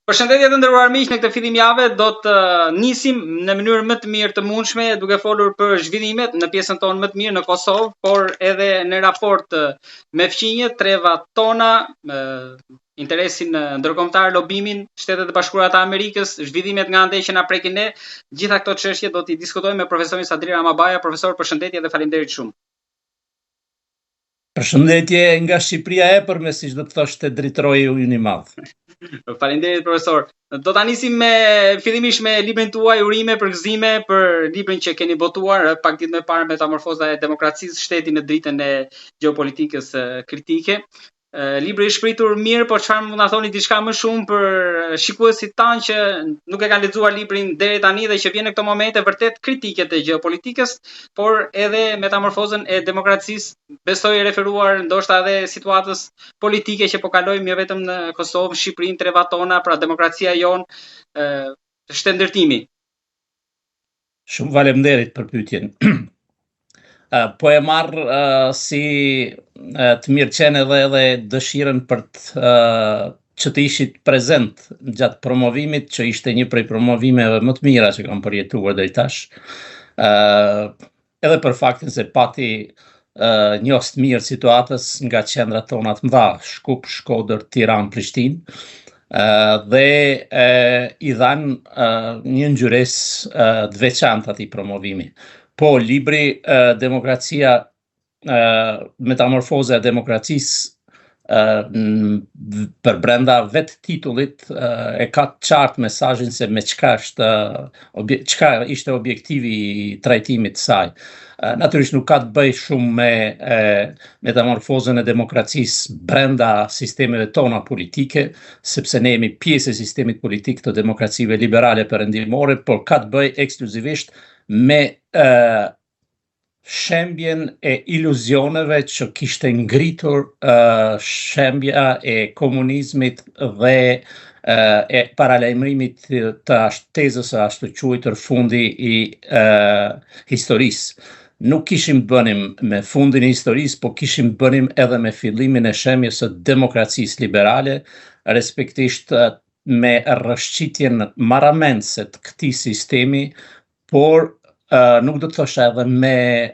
Përshëndetje të nderuar miq, në këtë fillim jave do të nisim në mënyrë më të mirë të mundshme duke folur për zhvillimet në pjesën tonë më të mirë në Kosovë, por edhe në raport me fqinjet, trevat tona, interesin ndërkombëtar, lobimin, Shtetet e Bashkuara të Amerikës, zhvillimet nga ande që na prekin ne, gjitha këto çështje do t'i diskutojmë me profesorin Sadri Ramabaja. Profesor, përshëndetje dhe faleminderit shumë. Përshëndetje nga Shqipëria e përmes, siç do të thoshte, drejtoroi ujin i madh. Faleminderit profesor. Do ta nisim fillimisht me librin tuaj Urime për gëzime, për librin që keni botuar pak ditë më parë, Metamorfoza e demokracisë, shteti në dritën e gjeopolitikës kritike. Libri i shpritur mirë, por çfarë mund ta thoni diçka më shumë për shikuesit tanë që nuk e kanë lexuar librin deri tani dhe që vjen në këto momente vërtet kritike të gjeopolitikës, por edhe metamorfozën e demokracisë, besoj referuar ndoshta edhe situatës politike që po kalojmë jo vetëm në Kosovë, Shqipërinë, trevat tona, pra demokracia jonë, shtendërtimi. Shumë faleminderit për pyetjen. Po e marr si të mirëqenë edhe dëshirën për që të ishit prezent gjatë promovimit, që ishte një prej promovimeve më të mira që kam përjetuar deri tash. Edhe për faktin se pati njohës të mirë situatës nga qendrat tona të mëdha, Shkup, Shkodër, Tiranë, Prishtinë. Dhe i dhanë një ngjyresë të veçantë atij promovimi. Po, libri Demokracia, Metamorfoza e demokracisë, për brenda vetë titullit e ka qartë mesazhin se me çka ishte objektivi i trajtimit të saj. Natyrisht nuk ka të bëjë shumë me metamorfozën e demokracisë brenda sistemeve tona politike, sepse ne jemi pjesë e sistemit politik të demokracive liberale perëndimore, por ka të bëjë ekskluzivisht me shembjen e iluzioneve që kishte ngritur shembja e komunizmit dhe e paralajmërimit të tezës së ashtu quajtur fundi i historisë. Nuk kishim bënim me fundin e historisë, po kishim bënim edhe me fillimin e shembjes së demokracisë liberale, respektisht me rrëshqitjen marramendse të këtij sistemi, por nuk do të thosha edhe me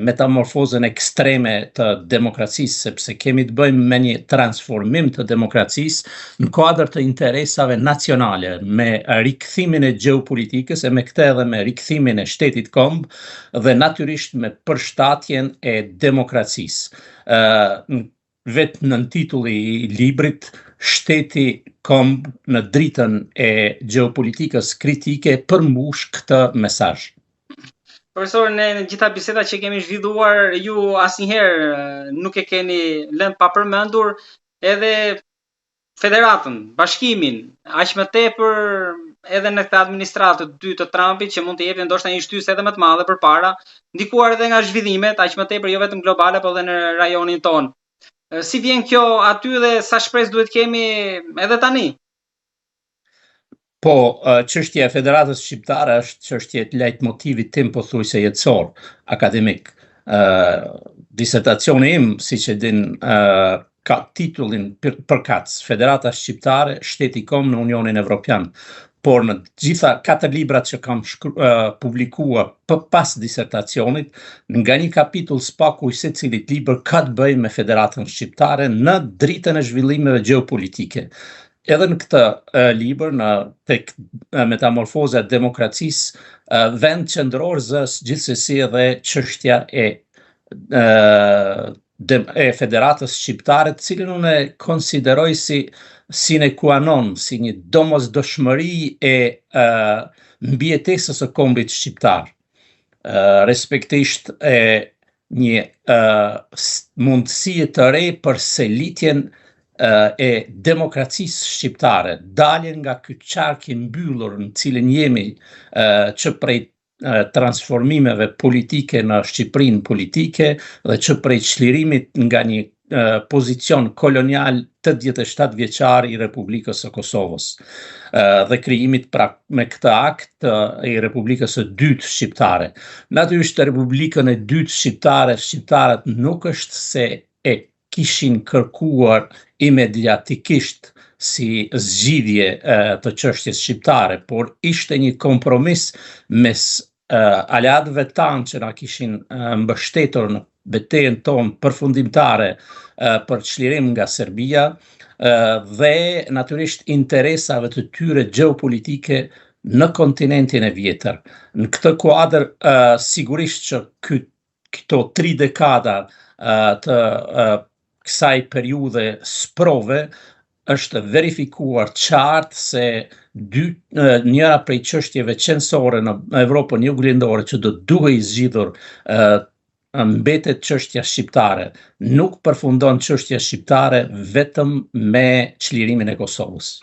metamorfozën ekstreme të demokracisë, sepse kemi të bëjmë me një transformim të demokracisë në kuadër të interesave nacionale, me rikthimin e gjeopolitikës e me këtë edhe me rikthimin e shtetit kombë dhe natyrisht me përshtatjen e demokracisë. Vetë në titulli i librit, Shteti kombë në dritën e gjeopolitikës kritike përmbush këtë mesazh. Profesor, në gjitha bisedat që kemi zhvilluar, ju asnjëherë nuk e keni lënë pa përmendur edhe federatën, bashkimin, aq më tepër edhe në këtë administratë të dytë të Trumpit, që mund të jepte ndoshta një shtysë edhe më të madhe përpara, ndikuar edhe nga zhvillimet, aq më tepër jo vetëm globale, por edhe në rajonin tonë. Si vjen kjo aty dhe sa shpresë duhet kemi edhe tani? Po, çështja e Federatës Shqiptare është çështje e lejtmotivit tim pothuajse jetësor, akademik. Disertacioni im, siç e din, ka titullin përkatës Federata Shqiptare, Shteti kombë në Unionin Evropian. Por në gjitha 4 librat që kam publikuar pas disertacionit, nga një kapitull s'paku i secilit libër ka të bëjë me Federatën Shqiptare në dritën e zhvillimeve gjeopolitike. Edhe në këtë libër, në tek Metamorfoza e demokracisë, vend qendror zës gjithsesi edhe çështja e Federatës Shqiptare, të cilën unë e konsideroj si sine qua non, si një domosdoshmëri e mbijetesës së kombit shqiptar. Respektisht e një mundësie të re për selitjen e demokracisë shqiptare, daljen nga ky qark i mbyllur në cilin jemi, që prej transformimeve politike në Shqipërinë politike dhe që prej çlirimit nga një pozicion kolonial 87 vjeçar i Republikës së Kosovës dhe krijimit pra me këtë akt i Republikës së dytë shqiptare. Natyrisht Republikën e dytë shqiptare, shqiptarët nuk është se e kishin kërkuar imediatikisht si zgjidhje të çështjes shqiptare, por ishte një kompromis mes aleatëve tanë që na kishin mbështetur në betejën tonë përfundimtare për çlirim nga Serbia dhe natyrisht interesave të tyre gjeopolitike në kontinentin e vjetër. Në këtë kuadër sigurisht që këto 3 dekada të kësaj periudhe sprove është verifikuar qartë se njëra prej çështjeve qendrore në Evropën Juglindore që do duhej zgjidhur mbetet çështja shqiptare. Nuk përfundon çështja shqiptare vetëm me çlirimin e Kosovës.